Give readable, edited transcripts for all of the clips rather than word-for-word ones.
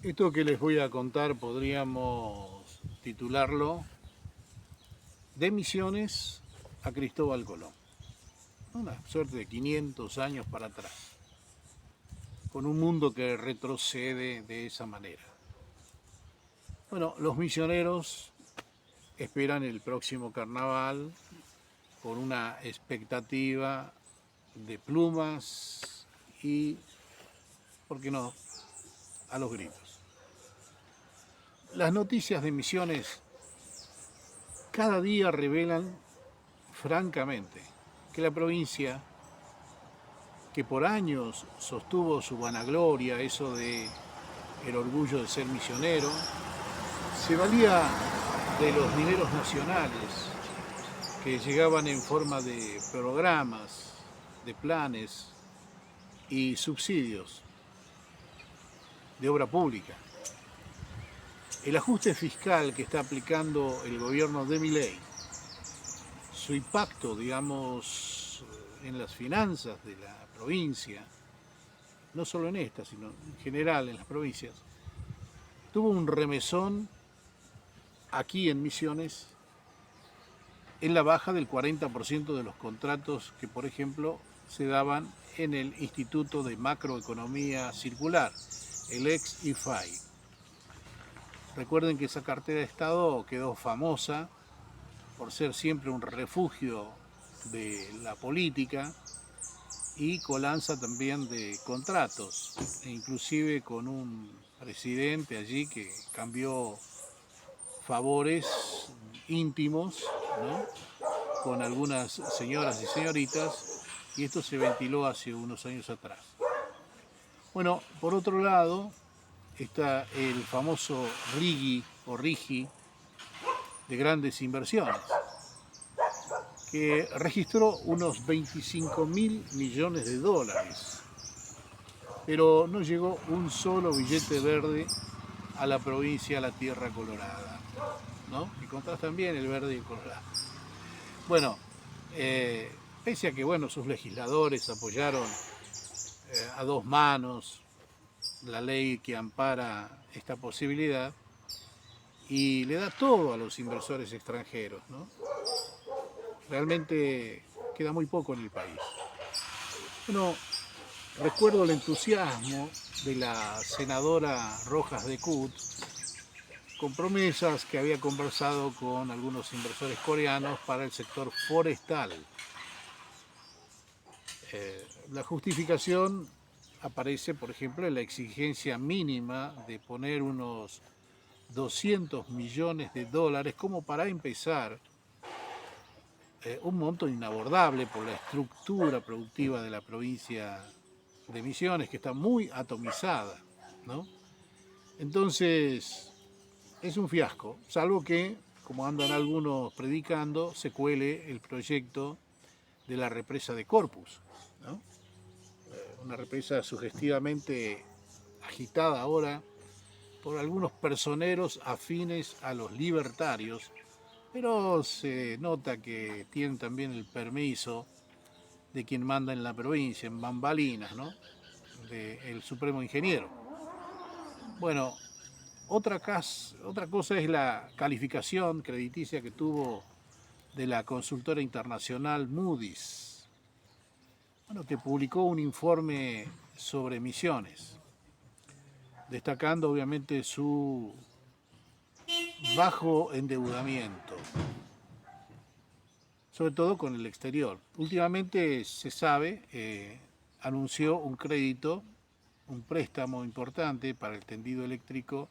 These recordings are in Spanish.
Esto que les voy a contar podríamos titularlo De Misiones a Cristóbal Colón. Una suerte de 500 años para atrás, con un mundo que retrocede de esa manera. Bueno, los misioneros esperan el próximo carnaval con una expectativa de plumas y, ¿por qué no?, a los gritos. Las noticias de Misiones cada día revelan francamente que la provincia, que por años sostuvo su vanagloria, eso de el orgullo de ser misionero, se valía de los dineros nacionales que llegaban en forma de programas, de planes y subsidios de obra pública. El ajuste fiscal que está aplicando el gobierno de Milei, su impacto, digamos, en las finanzas de la provincia, no solo en esta, sino en general en las provincias, tuvo un remesón aquí en Misiones en la baja del 40% de los contratos que, por ejemplo, se daban en el Instituto de Macroeconomía Circular, el ex IFAI. Recuerden que esa cartera de Estado quedó famosa por ser siempre un refugio de la política y colanza también de contratos, e inclusive con un presidente allí que cambió favores íntimos, ¿no?, con algunas señoras y señoritas, y esto se ventiló hace unos años atrás. Bueno, por otro lado está el famoso RIGI o RIGI de grandes inversiones, que registró unos 25.000 millones de dólares, pero no llegó un solo billete verde a la provincia, a la Tierra Colorada, ¿no? Que contrastan bien el verde y el colorado. Bueno, pese a que sus legisladores apoyaron a dos manos la ley que ampara esta posibilidad y le da todo a los inversores extranjeros, ¿no?, realmente queda muy poco en el país. Bueno, recuerdo el entusiasmo de la senadora Rojas de Kut con promesas que había conversado con algunos inversores coreanos para el sector forestal. La justificación aparece, por ejemplo, en la exigencia mínima de poner unos 200 millones de dólares como para empezar, un monto inabordable por la estructura productiva de la provincia de Misiones, que está muy atomizada, ¿no? Entonces, es un fiasco, salvo que, como andan algunos predicando, se cuele el proyecto de la represa de Corpus, ¿no? Una represa sugestivamente agitada ahora por algunos personeros afines a los libertarios, pero se nota que tienen también el permiso de quien manda en la provincia, en bambalinas, ¿no?, del Supremo Ingeniero. Bueno, otra cosa es la calificación crediticia que tuvo de la consultora internacional Moody's, que publicó un informe sobre Misiones, destacando obviamente su bajo endeudamiento, sobre todo con el exterior. Últimamente se sabe, anunció un crédito, un préstamo importante para el tendido eléctrico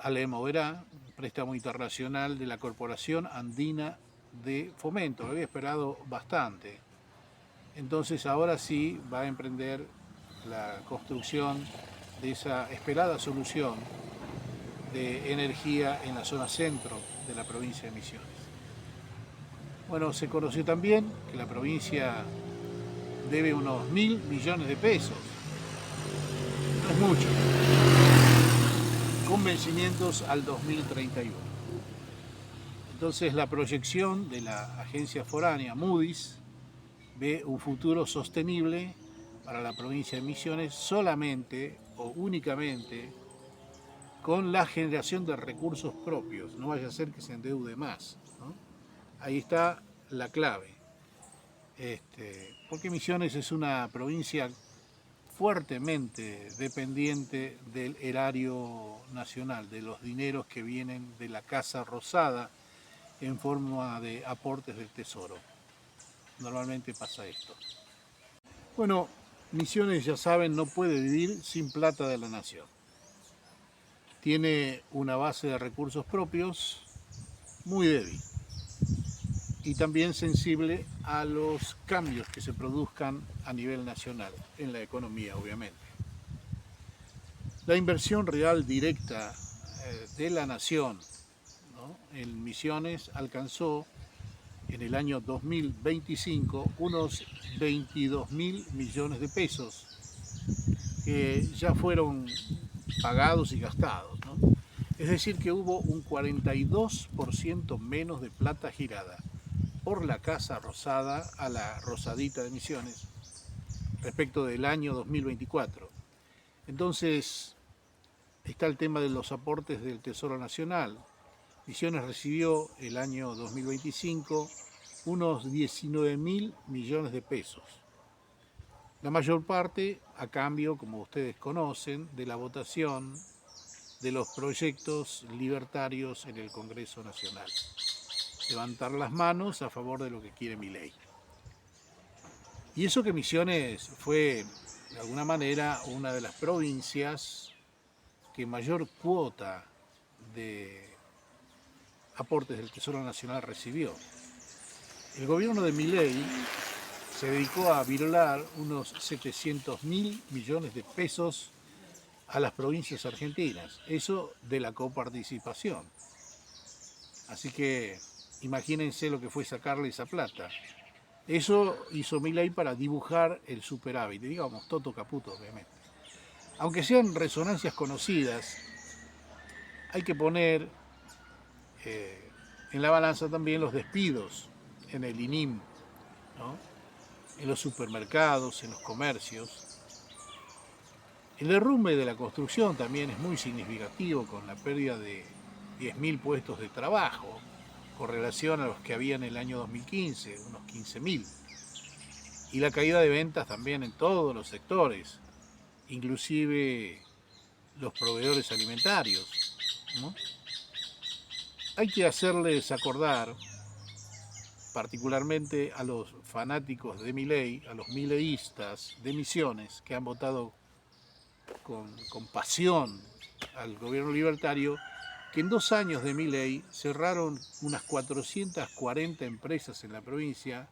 Alem Oberá, un préstamo internacional de la Corporación Andina de Fomento. Lo había esperado bastante. Entonces ahora sí va a emprender la construcción de esa esperada solución de energía en la zona centro de la provincia de Misiones. Bueno, se conoció también que la provincia debe unos 1.000 millones de pesos. No es mucho, con vencimientos al 2031. Entonces la proyección de la agencia foránea Moody's ve un futuro sostenible para la provincia de Misiones solamente o únicamente con la generación de recursos propios, no vaya a ser que se endeude más, ¿no? Ahí está la clave, porque Misiones es una provincia fuertemente dependiente del erario nacional, de los dineros que vienen de la Casa Rosada en forma de aportes del Tesoro. Normalmente pasa esto. Bueno, Misiones, ya saben, no puede vivir sin plata de la nación. Tiene una base de recursos propios muy débil y también sensible a los cambios que se produzcan a nivel nacional, en la economía obviamente. La inversión real directa de la nación, ¿no?, en Misiones alcanzó en el año 2025 unos 22.000 millones de pesos que ya fueron pagados y gastados, ¿no? Es decir, que hubo un 42% menos de plata girada por la Casa Rosada a la Rosadita de Misiones respecto del año 2024. Entonces, está el tema de los aportes del Tesoro Nacional. Misiones recibió el año 2025 unos 19.000 millones de pesos. La mayor parte a cambio, como ustedes conocen, de la votación de los proyectos libertarios en el Congreso Nacional. Levantar las manos a favor de lo que quiere Milei. Y eso que Misiones fue, de alguna manera, una de las provincias que mayor cuota de aportes del Tesoro Nacional recibió. El gobierno de Milei se dedicó a virolar unos 700.000 millones de pesos a las provincias argentinas, eso de la coparticipación. Así que imagínense lo que fue sacarle esa plata. Eso hizo Milei para dibujar el superávit, digamos, Toto Caputo, obviamente. Aunque sean resonancias conocidas, hay que poner en la balanza también los despidos en el INIM, ¿no?, en los supermercados, en los comercios. El derrumbe de la construcción también es muy significativo, con la pérdida de 10.000 puestos de trabajo, con relación a los que había en el año 2015, unos 15.000. Y la caída de ventas también en todos los sectores, inclusive los proveedores alimentarios, ¿no? Hay que hacerles acordar, particularmente a los fanáticos de Milei, a los mileístas de Misiones, que han votado con pasión al gobierno libertario, que en 2 años de Milei cerraron unas 440 empresas en la provincia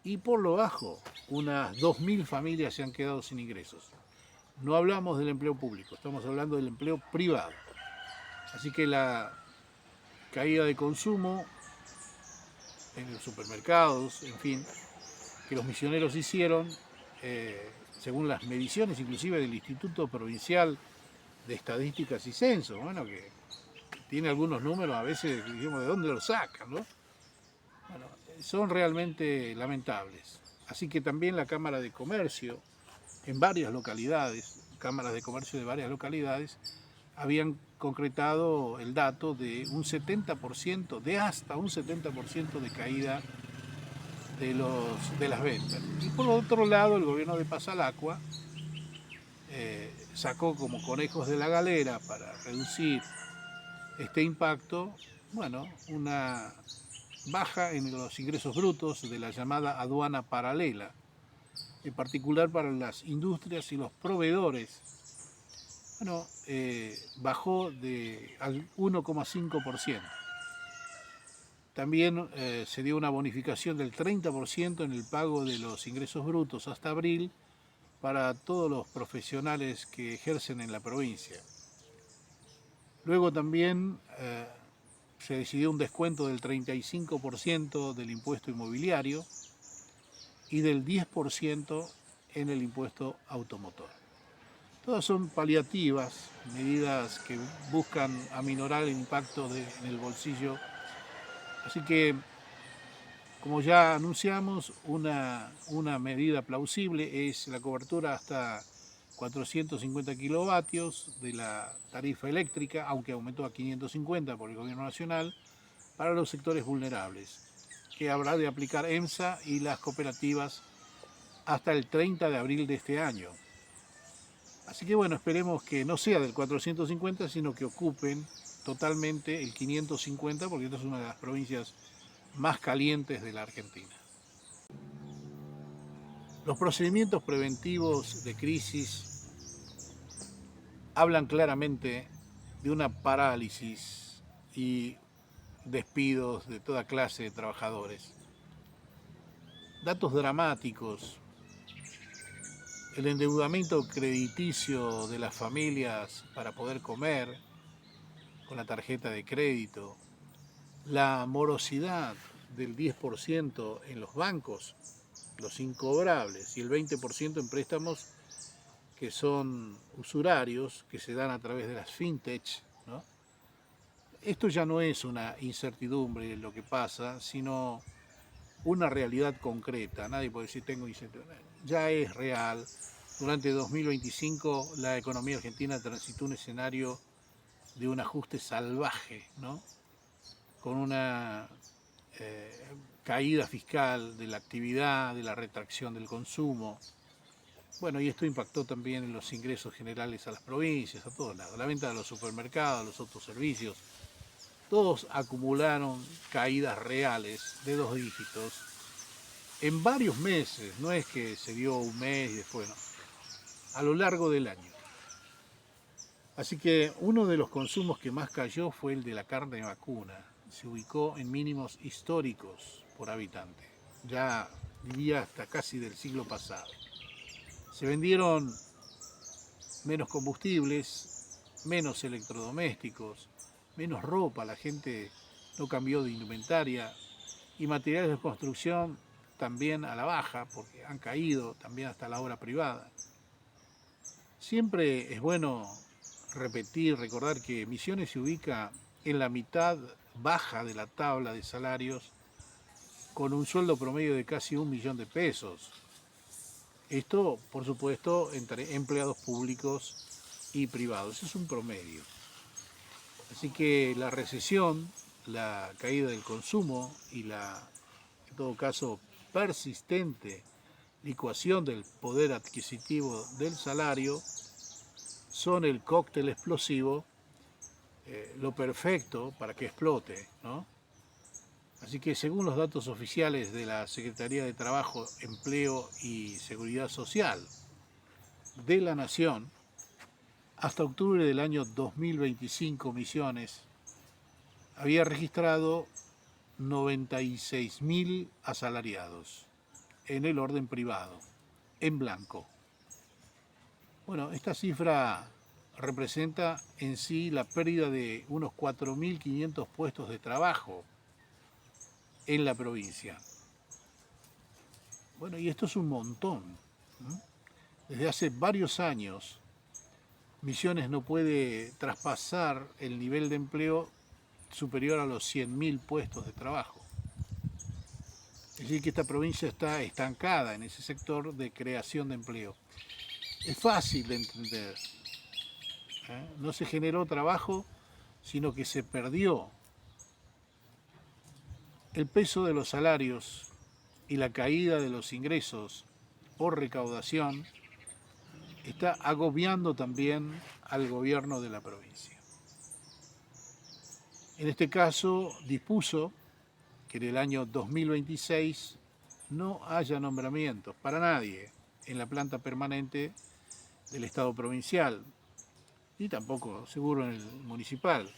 y por lo bajo unas 2.000 familias se han quedado sin ingresos. No hablamos del empleo público, estamos hablando del empleo privado. Así que la caída de consumo en los supermercados, en fin, que los misioneros hicieron, según las mediciones inclusive del Instituto Provincial de Estadísticas y Censo, bueno, que tiene algunos números, a veces digamos, ¿de dónde los sacan?, ¿no? Bueno, son realmente lamentables. Así que también la Cámara de Comercio, en varias localidades, cámaras de comercio de varias localidades, habían concretado el dato de un 70%, de hasta un 70% de caída de las ventas. Y por otro lado, el gobierno de Pasalacua sacó como conejos de la galera para reducir este impacto, bueno, una baja en los ingresos brutos de la llamada aduana paralela, en particular para las industrias y los proveedores. Bueno, bajó al 1,5%. También se dio una bonificación del 30% en el pago de los ingresos brutos hasta abril para todos los profesionales que ejercen en la provincia. Luego también se decidió un descuento del 35% del impuesto inmobiliario y del 10% en el impuesto automotor. Todas son paliativas, medidas que buscan aminorar el impacto en el bolsillo. Así que Como ya anunciamos, una medida plausible es la cobertura hasta 450 kilovatios de la tarifa eléctrica, aunque aumentó a 550 por el Gobierno Nacional, para los sectores vulnerables, que habrá de aplicar EMSA y las cooperativas hasta el 30 de abril de este año. Así que bueno, esperemos que no sea del 450, sino que ocupen totalmente el 550, porque esta es una de las provincias más calientes de la Argentina. Los procedimientos preventivos de crisis hablan claramente de una parálisis y despidos de toda clase de trabajadores. Datos dramáticos: el endeudamiento crediticio de las familias para poder comer con la tarjeta de crédito, la morosidad del 10% en los bancos, los incobrables, y el 20% en préstamos que son usurarios, que se dan a través de las fintech, ¿no? Esto ya no es una incertidumbre lo que pasa, sino una realidad concreta. Nadie puede decir tengo incertidumbre. Ya es real. Durante 2025 la economía argentina transitó un escenario de un ajuste salvaje, ¿no? Con una caída fiscal de la actividad, de la retracción del consumo. Bueno, y esto impactó también en los ingresos generales a las provincias, a todos lados. La venta de los supermercados, los otros servicios, todos acumularon caídas reales de 2 dígitos en varios meses. No es que se dio un mes y después, no, a lo largo del año. Así que uno de los consumos que más cayó fue el de la carne vacuna. Se ubicó en mínimos históricos por habitante. Ya vivía hasta casi del siglo pasado. Se vendieron menos combustibles, menos electrodomésticos, menos ropa, la gente no cambió de indumentaria, y materiales de construcción también a la baja, porque han caído también hasta la obra privada. Siempre es bueno repetir, recordar que Misiones se ubica en la mitad baja de la tabla de salarios, con un sueldo promedio de casi 1 millón de pesos. Esto, por supuesto, entre empleados públicos y privados. Es un promedio. Así que la recesión, la caída del consumo y la, en todo caso, persistente licuación del poder adquisitivo del salario son el cóctel explosivo, lo perfecto para que explote, ¿no? Así que según los datos oficiales de la Secretaría de Trabajo, Empleo y Seguridad Social de la Nación, hasta octubre del año 2025 Misiones había registrado 96.000 asalariados en el orden privado, en blanco. Bueno, esta cifra representa en sí la pérdida de unos 4.500 puestos de trabajo en la provincia. Bueno, y esto es un montón, ¿no? Desde hace varios años, Misiones no puede traspasar el nivel de empleo superior a los 100.000 puestos de trabajo. Es decir, que esta provincia está estancada en ese sector de creación de empleo. Es fácil de entender. No se generó trabajo, sino que se perdió. El peso de los salarios y la caída de los ingresos por recaudación está agobiando también al gobierno de la provincia. En este caso, dispuso que en el año 2026 no haya nombramientos para nadie en la planta permanente del Estado provincial y tampoco, seguro, en el municipal.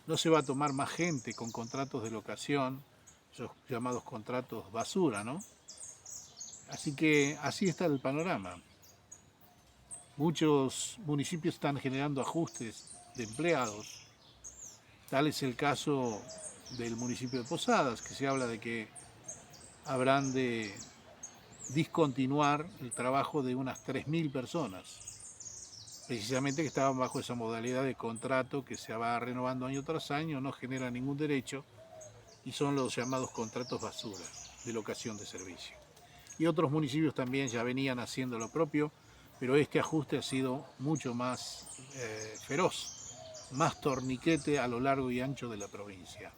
No se va a tomar más gente con contratos de locación, esos llamados contratos basura, ¿no? Así que así está el panorama. Muchos municipios están generando ajustes de empleados. Tal es el caso del municipio de Posadas, que se habla de que habrán de discontinuar el trabajo de unas 3.000 personas, precisamente que estaban bajo esa modalidad de contrato que se va renovando año tras año, no genera ningún derecho y son los llamados contratos basura. de locación de servicio. Y otros municipios también ya venían haciendo lo propio, pero este ajuste ha sido mucho más feroz, más torniquete a lo largo y ancho de la provincia.